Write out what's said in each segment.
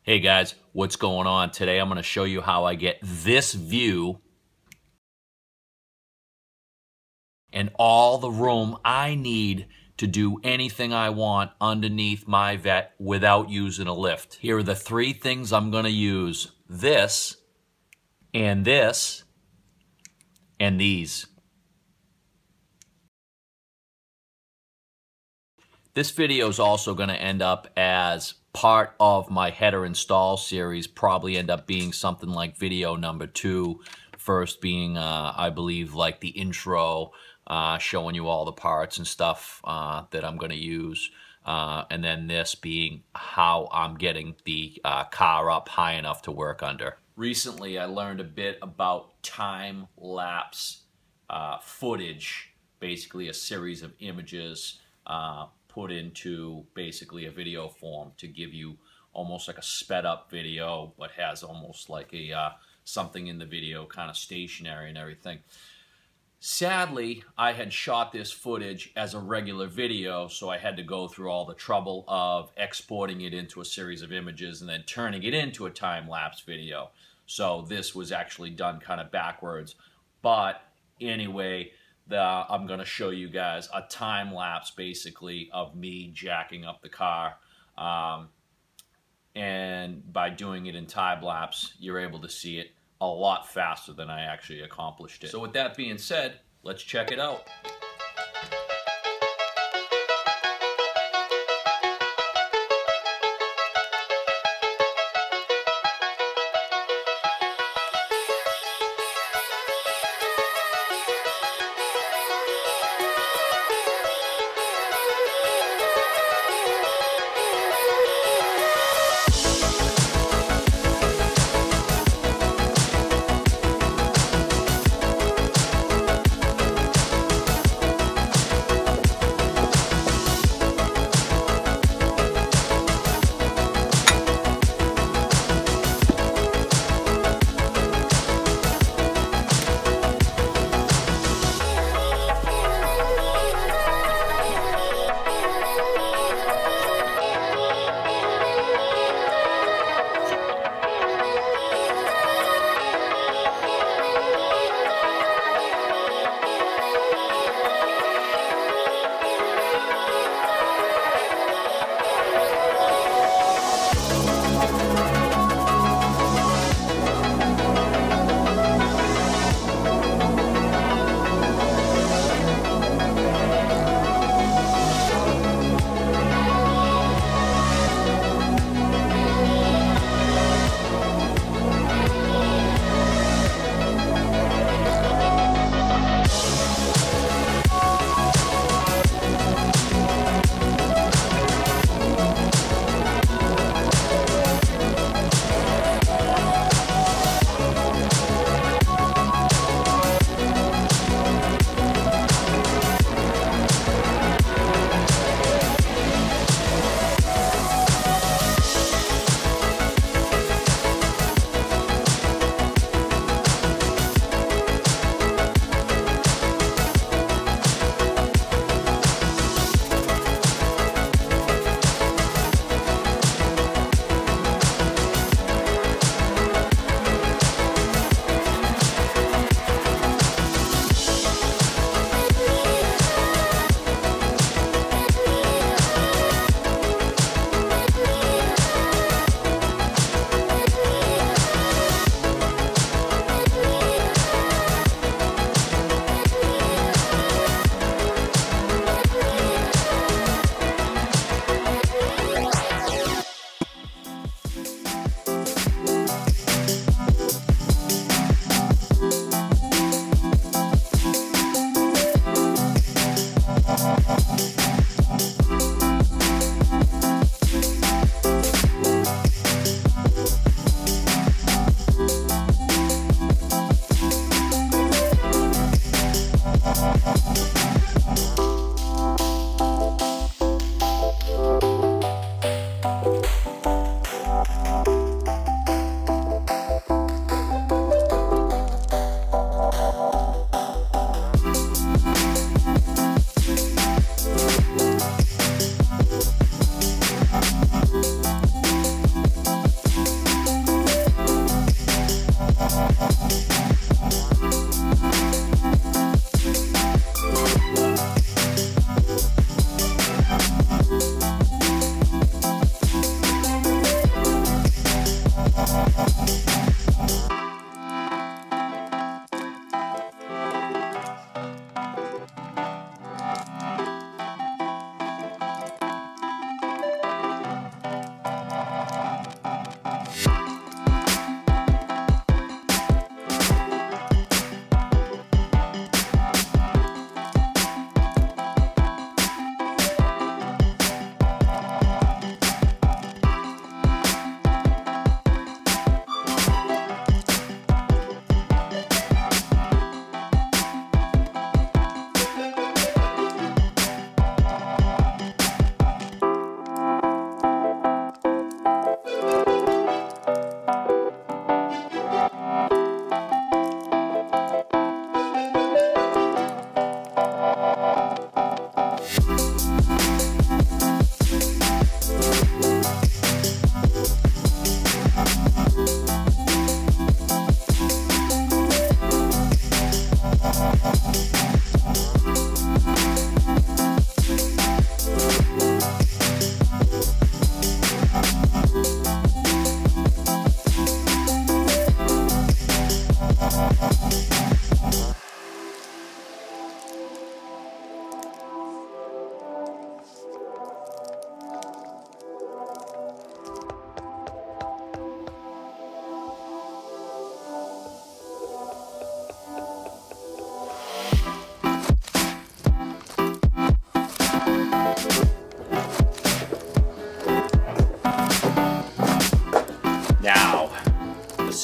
Hey guys, what's going on? Today I'm going to show you how I get this view and all the room I need to do anything I want underneath my Vette without using a lift. Here are the three things I'm going to use. This, and these. This video is also going to end up as part of my header install series, probably end up being something like video number 2, first being, I believe, like the intro, showing you all the parts and stuff that I'm going to use, and then this being how I'm getting the car up high enough to work under. Recently, I learned a bit about time-lapse footage, basically a series of images put into basically a video form to give you almost like a sped up video, but has almost like a something in the video kind of stationary and everything. Sadly, I had shot this footage as a regular video, so I had to go through all the trouble of exporting it into a series of images and then turning it into a time-lapse video. So this was actually done kind of backwards. But anyway, I'm going to show you guys a time lapse basically of me jacking up the car, and by doing it in time lapse you're able to see it a lot faster than I actually accomplished it. So with that being said, let's check it out.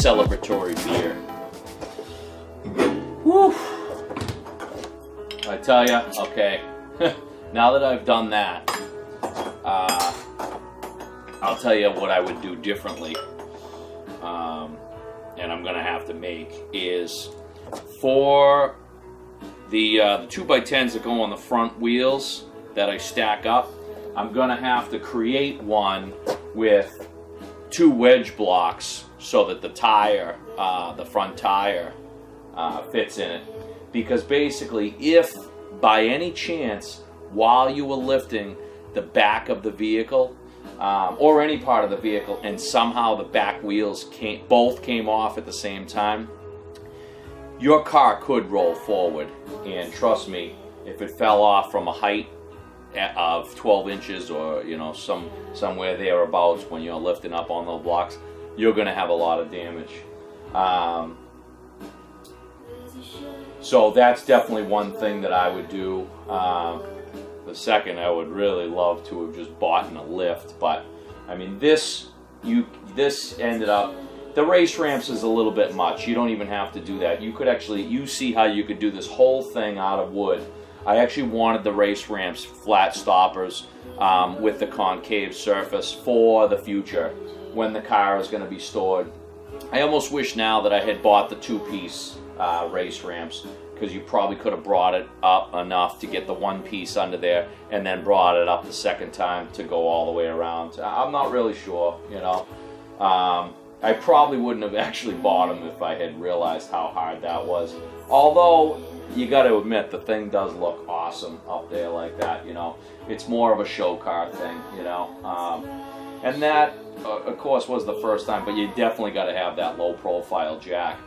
celebratory beer. Whew. I tell you, okay, now that I've done that, I'll tell you what I would do differently, and I'm going to have to make, is for the 2x10s that go on the front wheels that I stack up, I'm going to have to create one with 2 wedge blocks so that the tire, the front tire, fits in it. Because basically, if by any chance, while you were lifting the back of the vehicle, or any part of the vehicle, and somehow the back wheels both came off at the same time, your car could roll forward. And trust me, if it fell off from a height of 12 inches or, you know, somewhere thereabouts when you're lifting up on those blocks, you're going to have a lot of damage. So that's definitely one thing that I would do. The second, I would really love to have just bought a lift, but I mean, this ended up, the race ramps is a little bit much. You don't even have to do that. You could actually, you see how you could do this whole thing out of wood. I actually wanted the race ramps Flatstoppers with the concave surface for the future when the car is going to be stored. I almost wish now that I had bought the 2-piece race ramps, because you probably could have brought it up enough to get the 1 piece under there and then brought it up the second time to go all the way around. I'm not really sure, you know. I probably wouldn't have actually bought them if I had realized how hard that was. Although, you got to admit, the thing does look awesome up there like that, you know. It's more of a show car thing, you know. And that, of course, was the first time, but you definitely got to have that low-profile jack.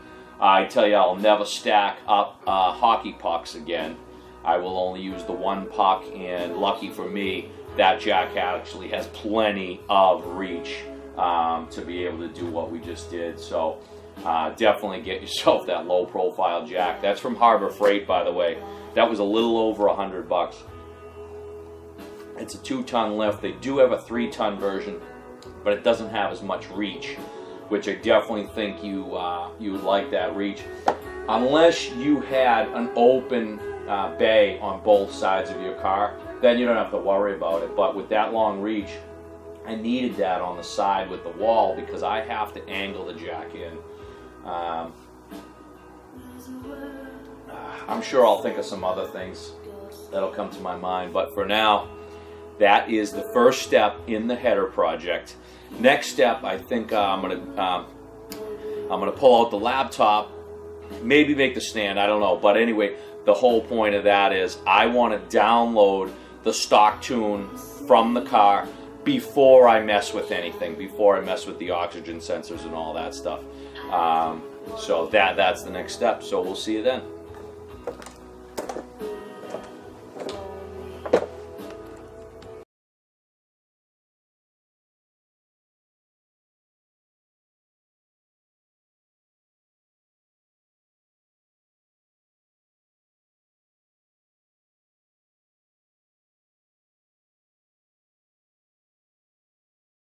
I tell you, I'll never stack up hockey pucks again. I will only use the 1 puck, and lucky for me, that jack actually has plenty of reach to be able to do what we just did. So definitely get yourself that low-profile jack. That's from Harborfreight, by the way. That was a little over $100. It's a 2-ton lift. They do have a 3-ton version, but it doesn't have as much reach, which I definitely think you would like that reach. Unless you had an open bay on both sides of your car, then you don't have to worry about it. But with that long reach, I needed that on the side with the wall because I have to angle the jack in. I'm sure I'll think of some other things that'll come to my mind, but for now, that is the first step in the header project. Next step, I think I'm gonna pull out the laptop, maybe make the stand, I don't know. But anyway, the whole point of that is I want to download the stock tune from the car before I mess with anything, before I mess with the oxygen sensors and all that stuff. So that's the next step. So we'll see you then.